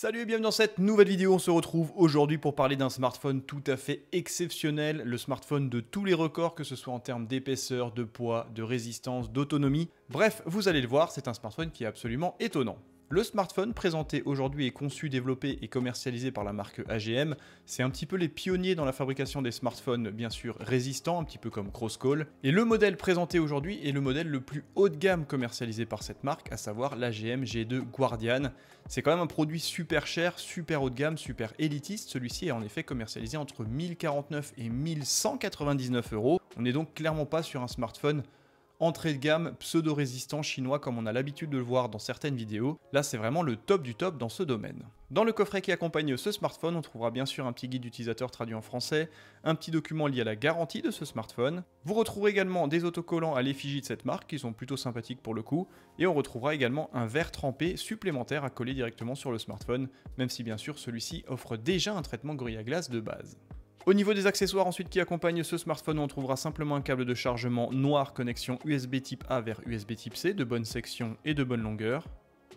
Salut et bienvenue dans cette nouvelle vidéo. On se retrouve aujourd'hui pour parler d'un smartphone tout à fait exceptionnel, le smartphone de tous les records, que ce soit en termes d'épaisseur, de poids, de résistance, d'autonomie. Bref, vous allez le voir, c'est un smartphone qui est absolument étonnant. Le smartphone présenté aujourd'hui est conçu, développé et commercialisé par la marque AGM. C'est un petit peu les pionniers dans la fabrication des smartphones, bien sûr résistants, un petit peu comme Crosscall. Et le modèle présenté aujourd'hui est le modèle le plus haut de gamme commercialisé par cette marque, à savoir l'AGM G2 Guardian. C'est quand même un produit super cher, super haut de gamme, super élitiste. Celui-ci est en effet commercialisé entre 1049 et 1199 euros. On n'est donc clairement pas sur un smartphone entrée de gamme pseudo-résistant chinois comme on a l'habitude de le voir dans certaines vidéos. Là, c'est vraiment le top du top dans ce domaine. Dans le coffret qui accompagne ce smartphone, on trouvera bien sûr un petit guide d'utilisateur traduit en français, un petit document lié à la garantie de ce smartphone. Vous retrouverez également des autocollants à l'effigie de cette marque qui sont plutôt sympathiques pour le coup, et on retrouvera également un verre trempé supplémentaire à coller directement sur le smartphone, même si bien sûr celui-ci offre déjà un traitement Gorilla Glass de base. Au niveau des accessoires ensuite qui accompagnent ce smartphone, on trouvera simplement un câble de chargement noir connexion USB type A vers USB type C de bonne section et de bonne longueur.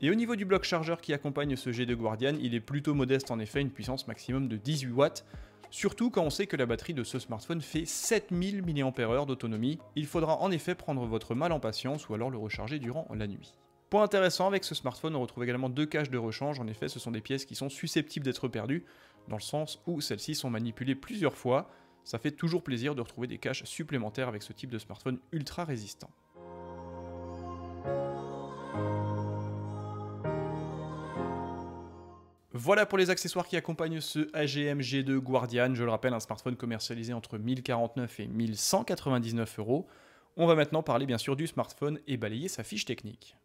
Et au niveau du bloc chargeur qui accompagne ce G2 Guardian, il est plutôt modeste en effet, une puissance maximum de 18 watts, surtout quand on sait que la batterie de ce smartphone fait 7000 mAh d'autonomie. Il faudra en effet prendre votre mal en patience ou alors le recharger durant la nuit. Point intéressant, avec ce smartphone, on retrouve également deux caches de rechange. En effet, ce sont des pièces qui sont susceptibles d'être perdues, dans le sens où celles-ci sont manipulées plusieurs fois. Ça fait toujours plaisir de retrouver des caches supplémentaires avec ce type de smartphone ultra résistant. Voilà pour les accessoires qui accompagnent ce AGM G2 Guardian. Je le rappelle, un smartphone commercialisé entre 1049 et 1199 euros. On va maintenant parler bien sûr du smartphone et balayer sa fiche technique.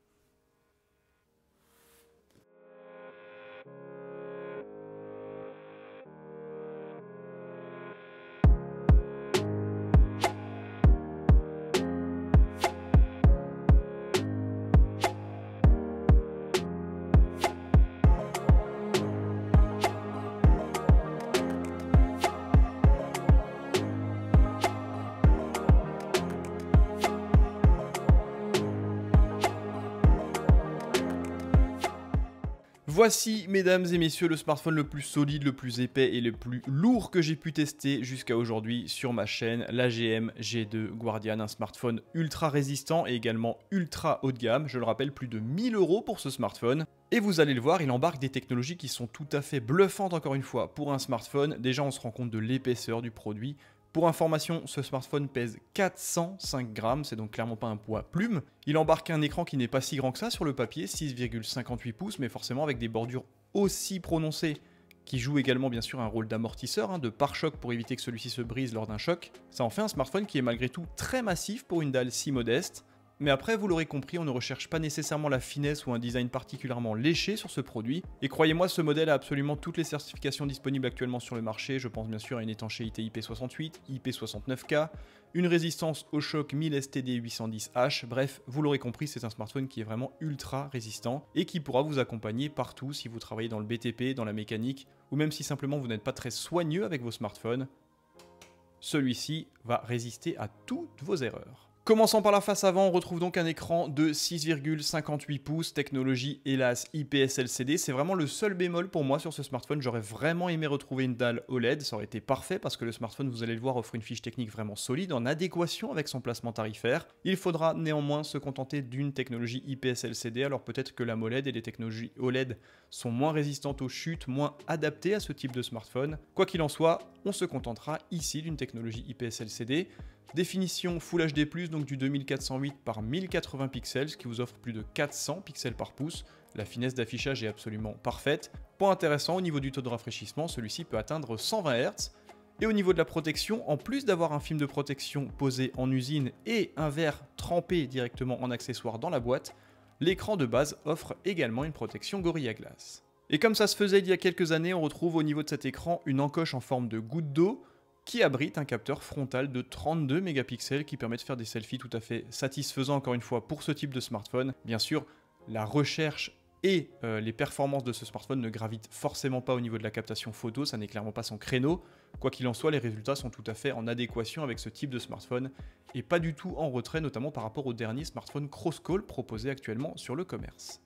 Voici, mesdames et messieurs, le smartphone le plus solide, le plus épais et le plus lourd que j'ai pu tester jusqu'à aujourd'hui sur ma chaîne, l'AGM G2 Guardian, un smartphone ultra résistant et également ultra haut de gamme. Je le rappelle, plus de 1000 euros pour ce smartphone. Et vous allez le voir, il embarque des technologies qui sont tout à fait bluffantes encore une fois pour un smartphone. Déjà, on se rend compte de l'épaisseur du produit. Pour information, ce smartphone pèse 405 grammes, c'est donc clairement pas un poids plume. Il embarque un écran qui n'est pas si grand que ça sur le papier, 6,58 pouces, mais forcément avec des bordures aussi prononcées, qui jouent également bien sûr un rôle d'amortisseur, de pare-choc pour éviter que celui-ci se brise lors d'un choc. Ça en fait un smartphone qui est malgré tout très massif pour une dalle si modeste. Mais après, vous l'aurez compris, on ne recherche pas nécessairement la finesse ou un design particulièrement léché sur ce produit. Et croyez-moi, ce modèle a absolument toutes les certifications disponibles actuellement sur le marché. Je pense bien sûr à une étanchéité IP68, IP69K, une résistance au choc 1000 STD 810H. Bref, vous l'aurez compris, c'est un smartphone qui est vraiment ultra résistant et qui pourra vous accompagner partout si vous travaillez dans le BTP, dans la mécanique, ou même si simplement vous n'êtes pas très soigneux avec vos smartphones. Celui-ci va résister à toutes vos erreurs. Commençons par la face avant, on retrouve donc un écran de 6,58 pouces, technologie hélas IPS LCD. C'est vraiment le seul bémol pour moi sur ce smartphone. J'aurais vraiment aimé retrouver une dalle OLED, ça aurait été parfait parce que le smartphone, vous allez le voir, offre une fiche technique vraiment solide en adéquation avec son placement tarifaire. Il faudra néanmoins se contenter d'une technologie IPS LCD, alors peut-être que l'AMOLED et les technologies OLED sont moins résistantes aux chutes, moins adaptées à ce type de smartphone. Quoi qu'il en soit, on se contentera ici d'une technologie IPS LCD. Définition Full HD+, donc du 2408 par 1080 pixels, ce qui vous offre plus de 400 pixels par pouce. La finesse d'affichage est absolument parfaite. Point intéressant, au niveau du taux de rafraîchissement, celui-ci peut atteindre 120 Hz. Et au niveau de la protection, en plus d'avoir un film de protection posé en usine et un verre trempé directement en accessoire dans la boîte, l'écran de base offre également une protection Gorilla Glass. Et comme ça se faisait il y a quelques années, on retrouve au niveau de cet écran une encoche en forme de goutte d'eau, qui abrite un capteur frontal de 32 mégapixels qui permet de faire des selfies tout à fait satisfaisants encore une fois pour ce type de smartphone. Bien sûr, la recherche et les performances de ce smartphone ne gravitent forcément pas au niveau de la captation photo, ça n'est clairement pas son créneau. Quoi qu'il en soit, les résultats sont tout à fait en adéquation avec ce type de smartphone et pas du tout en retrait, notamment par rapport au dernier smartphone Crosscall proposé actuellement sur le commerce.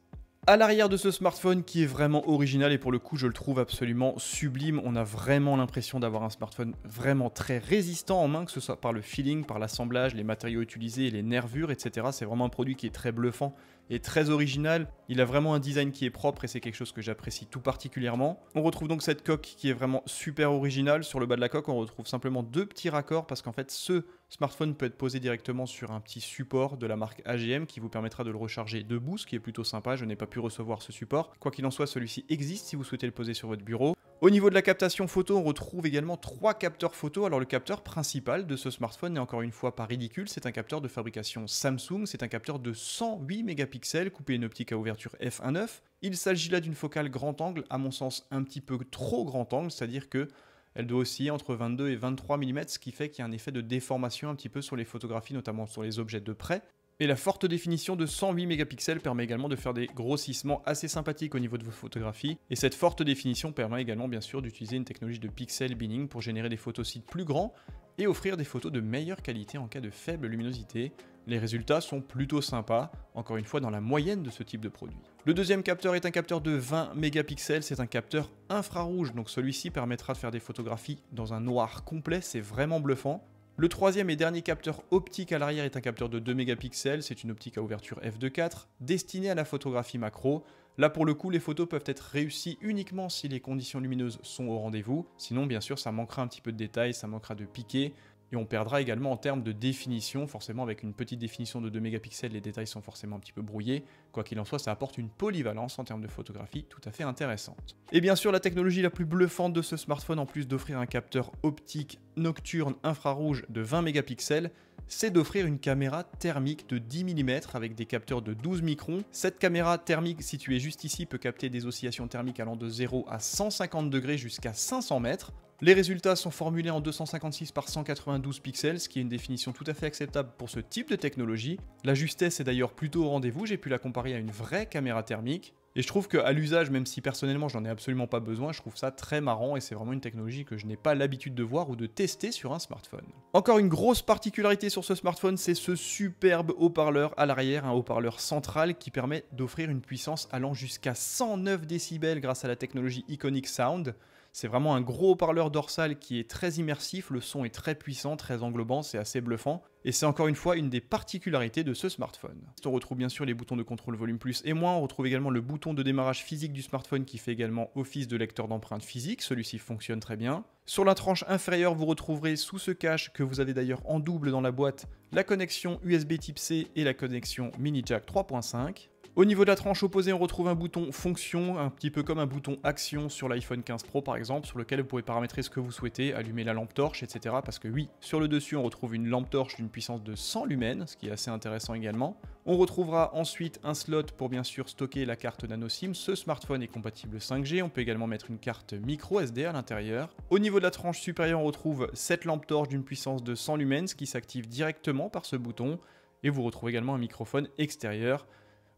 À l'arrière de ce smartphone qui est vraiment original et pour le coup je le trouve absolument sublime, on a vraiment l'impression d'avoir un smartphone vraiment très résistant en main, que ce soit par le feeling, par l'assemblage, les matériaux utilisés, les nervures, etc. C'est vraiment un produit qui est très bluffant et très original. Il a vraiment un design qui est propre et c'est quelque chose que j'apprécie tout particulièrement. On retrouve donc cette coque qui est vraiment super originale. Sur le bas de la coque, on retrouve simplement deux petits raccords parce qu'en fait ce smartphone peut être posé directement sur un petit support de la marque AGM qui vous permettra de le recharger debout, ce qui est plutôt sympa. Je n'ai pas pu recevoir ce support. Quoi qu'il en soit, celui-ci existe si vous souhaitez le poser sur votre bureau. Au niveau de la captation photo, on retrouve également 3 capteurs photo. Alors le capteur principal de ce smartphone n'est encore une fois pas ridicule, c'est un capteur de fabrication Samsung, c'est un capteur de 108 mégapixels coupé une optique à ouverture f1.9. Il s'agit là d'une focale grand angle, à mon sens un petit peu trop grand angle, c'est-à-dire que elle doit osciller entre 22 et 23 mm, ce qui fait qu'il y a un effet de déformation un petit peu sur les photographies, notamment sur les objets de près. Et la forte définition de 108 mégapixels permet également de faire des grossissements assez sympathiques au niveau de vos photographies. Et cette forte définition permet également bien sûr d'utiliser une technologie de pixel binning pour générer des photosites plus grands et offrir des photos de meilleure qualité en cas de faible luminosité. Les résultats sont plutôt sympas, encore une fois dans la moyenne de ce type de produit. Le deuxième capteur est un capteur de 20 mégapixels, c'est un capteur infrarouge, donc celui-ci permettra de faire des photographies dans un noir complet, c'est vraiment bluffant. Le troisième et dernier capteur optique à l'arrière est un capteur de 2 mégapixels, c'est une optique à ouverture f2.4 destinée à la photographie macro. Là pour le coup, les photos peuvent être réussies uniquement si les conditions lumineuses sont au rendez-vous, sinon bien sûr ça manquera un petit peu de détails, ça manquera de piqué. Et on perdra également en termes de définition, forcément avec une petite définition de 2 mégapixels, les détails sont forcément un petit peu brouillés. Quoi qu'il en soit, ça apporte une polyvalence en termes de photographie tout à fait intéressante. Et bien sûr, la technologie la plus bluffante de ce smartphone, en plus d'offrir un capteur optique nocturne infrarouge de 20 mégapixels, c'est d'offrir une caméra thermique de 10 mm avec des capteurs de 12 microns. Cette caméra thermique située juste ici peut capter des oscillations thermiques allant de 0 à 150 degrés jusqu'à 500 mètres. Les résultats sont formulés en 256 par 192 pixels, ce qui est une définition tout à fait acceptable pour ce type de technologie. La justesse est d'ailleurs plutôt au rendez-vous, j'ai pu la comparer à une vraie caméra thermique. Et je trouve qu'à l'usage, même si personnellement j'en ai absolument pas besoin, je trouve ça très marrant et c'est vraiment une technologie que je n'ai pas l'habitude de voir ou de tester sur un smartphone. Encore une grosse particularité sur ce smartphone, c'est ce superbe haut-parleur à l'arrière, un haut-parleur central qui permet d'offrir une puissance allant jusqu'à 109 décibels grâce à la technologie Iconic Sound. C'est vraiment un gros haut-parleur dorsal qui est très immersif, le son est très puissant, très englobant, c'est assez bluffant. Et c'est encore une fois une des particularités de ce smartphone. On retrouve bien sûr les boutons de contrôle volume plus et moins, on retrouve également le bouton de démarrage physique du smartphone qui fait également office de lecteur d'empreintes physiques, celui-ci fonctionne très bien. Sur la tranche inférieure, vous retrouverez sous ce cache, que vous avez d'ailleurs en double dans la boîte, la connexion USB Type C et la connexion mini jack 3.5. Au niveau de la tranche opposée, on retrouve un bouton fonction, un petit peu comme un bouton action sur l'iPhone 15 Pro par exemple, sur lequel vous pouvez paramétrer ce que vous souhaitez, allumer la lampe torche, etc. Parce que oui, sur le dessus, on retrouve une lampe torche d'une puissance de 100 lumens, ce qui est assez intéressant également. On retrouvera ensuite un slot pour bien sûr stocker la carte nano SIM. Ce smartphone est compatible 5G, on peut également mettre une carte micro SD à l'intérieur. Au niveau de la tranche supérieure, on retrouve cette lampe torche d'une puissance de 100 lumens qui s'active directement par ce bouton. Et vous retrouvez également un microphone extérieur.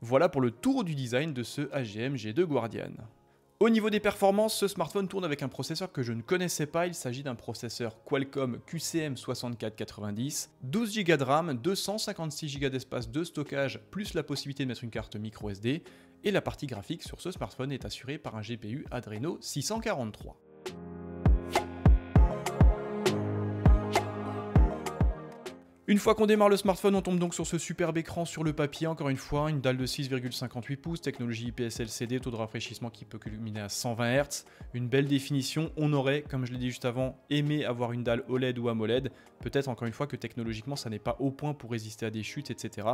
Voilà pour le tour du design de ce AGM G2 Guardian. Au niveau des performances, ce smartphone tourne avec un processeur que je ne connaissais pas, il s'agit d'un processeur Qualcomm QCM6490, 12 Go de RAM, 256 Go d'espace de stockage, plus la possibilité de mettre une carte micro SD, et la partie graphique sur ce smartphone est assurée par un GPU Adreno 643. Une fois qu'on démarre le smartphone, on tombe donc sur ce superbe écran sur le papier, encore une fois, une dalle de 6,58 pouces, technologie IPS LCD, taux de rafraîchissement qui peut culminer à 120 Hz, une belle définition. On aurait, comme je l'ai dit juste avant, aimé avoir une dalle OLED ou AMOLED, peut-être encore une fois que technologiquement ça n'est pas au point pour résister à des chutes, etc.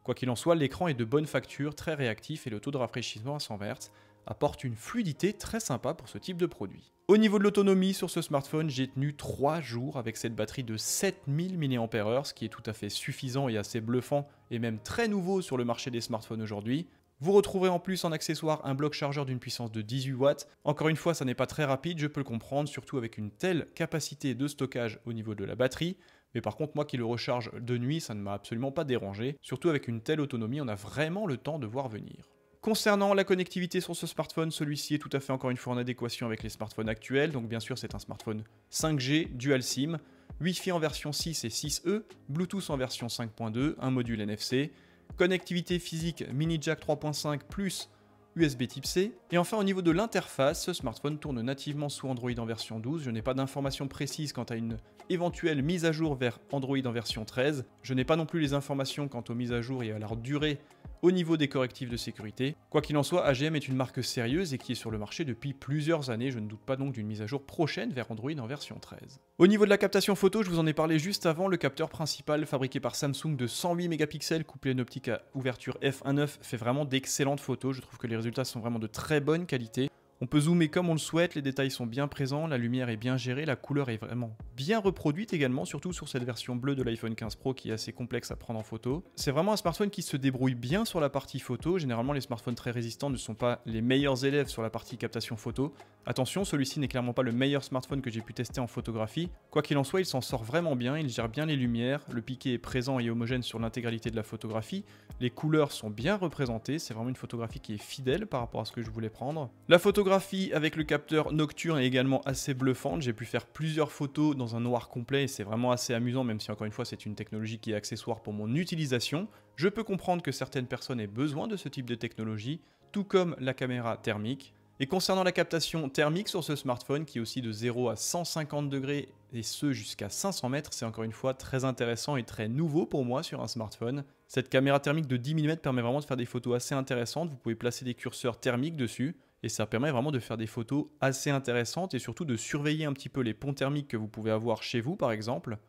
Quoi qu'il en soit, l'écran est de bonne facture, très réactif et le taux de rafraîchissement à 120 Hz apporte une fluidité très sympa pour ce type de produit. Au niveau de l'autonomie, sur ce smartphone, j'ai tenu 3 jours avec cette batterie de 7000 mAh, ce qui est tout à fait suffisant et assez bluffant, et même très nouveau sur le marché des smartphones aujourd'hui. Vous retrouverez en plus en accessoire un bloc chargeur d'une puissance de 18 watts. Encore une fois, ça n'est pas très rapide, je peux le comprendre, surtout avec une telle capacité de stockage au niveau de la batterie. Mais par contre, moi qui le recharge de nuit, ça ne m'a absolument pas dérangé. Surtout avec une telle autonomie, on a vraiment le temps de voir venir. Concernant la connectivité sur ce smartphone, celui-ci est tout à fait encore une fois en adéquation avec les smartphones actuels. Donc bien sûr, c'est un smartphone 5G Dual SIM, Wi-Fi en version 6 et 6E, Bluetooth en version 5.2, un module NFC, connectivité physique mini jack 3.5 plus USB type C. Et enfin au niveau de l'interface, ce smartphone tourne nativement sous Android en version 12. Je n'ai pas d'informations précises quant à une éventuelle mise à jour vers Android en version 13. Je n'ai pas non plus les informations quant aux mises à jour et à leur durée au niveau des correctifs de sécurité. Quoi qu'il en soit, AGM est une marque sérieuse et qui est sur le marché depuis plusieurs années. Je ne doute pas donc d'une mise à jour prochaine vers Android en version 13. Au niveau de la captation photo, je vous en ai parlé juste avant, le capteur principal fabriqué par Samsung de 108 mégapixels couplé à une optique à ouverture f1.9 fait vraiment d'excellentes photos. Je trouve que les résultats sont vraiment de très bonne qualité. On peut zoomer comme on le souhaite, les détails sont bien présents, la lumière est bien gérée, la couleur est vraiment bien reproduite également, surtout sur cette version bleue de l'iPhone 15 Pro qui est assez complexe à prendre en photo. C'est vraiment un smartphone qui se débrouille bien sur la partie photo. Généralement, les smartphones très résistants ne sont pas les meilleurs élèves sur la partie captation photo. Attention, celui-ci n'est clairement pas le meilleur smartphone que j'ai pu tester en photographie. Quoi qu'il en soit, il s'en sort vraiment bien, il gère bien les lumières, le piqué est présent et homogène sur l'intégralité de la photographie, les couleurs sont bien représentées, c'est vraiment une photographie qui est fidèle par rapport à ce que je voulais prendre. La photographie avec le capteur nocturne est également assez bluffante, j'ai pu faire plusieurs photos dans un noir complet et c'est vraiment assez amusant, même si encore une fois c'est une technologie qui est accessoire pour mon utilisation. Je peux comprendre que certaines personnes aient besoin de ce type de technologie, tout comme la caméra thermique. Et concernant la captation thermique sur ce smartphone qui est aussi de 0 à 150 degrés et ce jusqu'à 500 mètres, c'est encore une fois très intéressant et très nouveau pour moi sur un smartphone. Cette caméra thermique de 10 mm permet vraiment de faire des photos assez intéressantes, vous pouvez placer des curseurs thermiques dessus et ça permet vraiment de faire des photos assez intéressantes et surtout de surveiller un petit peu les ponts thermiques que vous pouvez avoir chez vous par exemple.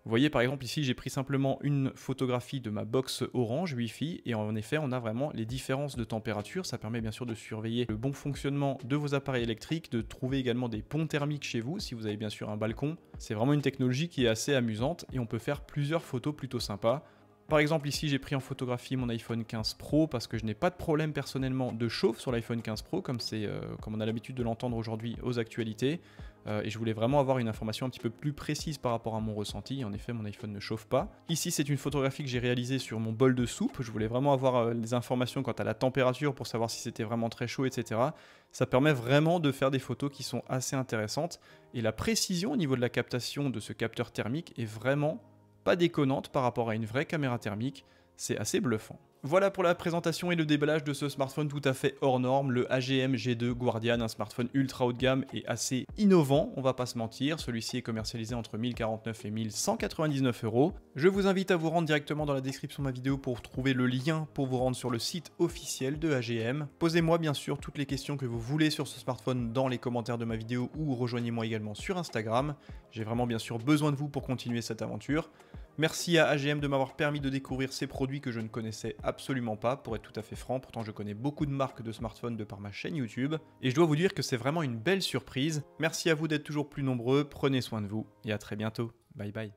Vous voyez par exemple ici j'ai pris simplement une photographie de ma box Orange Wi-Fi et en effet on a vraiment les différences de température, ça permet bien sûr de surveiller le bon fonctionnement de vos appareils électriques, de trouver également des ponts thermiques chez vous si vous avez bien sûr un balcon. C'est vraiment une technologie qui est assez amusante et on peut faire plusieurs photos plutôt sympas. Par exemple ici j'ai pris en photographie mon iPhone 15 Pro parce que je n'ai pas de problème personnellement de chauffe sur l'iPhone 15 Pro comme on a l'habitude de l'entendre aujourd'hui aux actualités et je voulais vraiment avoir une information un petit peu plus précise par rapport à mon ressenti. En effet mon iPhone ne chauffe pas. Ici c'est une photographie que j'ai réalisée sur mon bol de soupe, je voulais vraiment avoir les informations quant à la température pour savoir si c'était vraiment très chaud etc. Ça permet vraiment de faire des photos qui sont assez intéressantes et la précision au niveau de la captation de ce capteur thermique est vraiment pas déconnante par rapport à une vraie caméra thermique, c'est assez bluffant. Voilà pour la présentation et le déballage de ce smartphone tout à fait hors norme, le AGM G2 Guardian, un smartphone ultra haut de gamme et assez innovant, on va pas se mentir. Celui-ci est commercialisé entre 1049 et 1199 €. Je vous invite à vous rendre directement dans la description de ma vidéo pour trouver le lien pour vous rendre sur le site officiel de AGM. Posez-moi bien sûr toutes les questions que vous voulez sur ce smartphone dans les commentaires de ma vidéo ou rejoignez-moi également sur Instagram. J'ai vraiment bien sûr besoin de vous pour continuer cette aventure. Merci à AGM de m'avoir permis de découvrir ces produits que je ne connaissais absolument pas, pour être tout à fait franc, pourtant je connais beaucoup de marques de smartphones de par ma chaîne YouTube, et je dois vous dire que c'est vraiment une belle surprise. Merci à vous d'être toujours plus nombreux, prenez soin de vous, et à très bientôt, bye bye.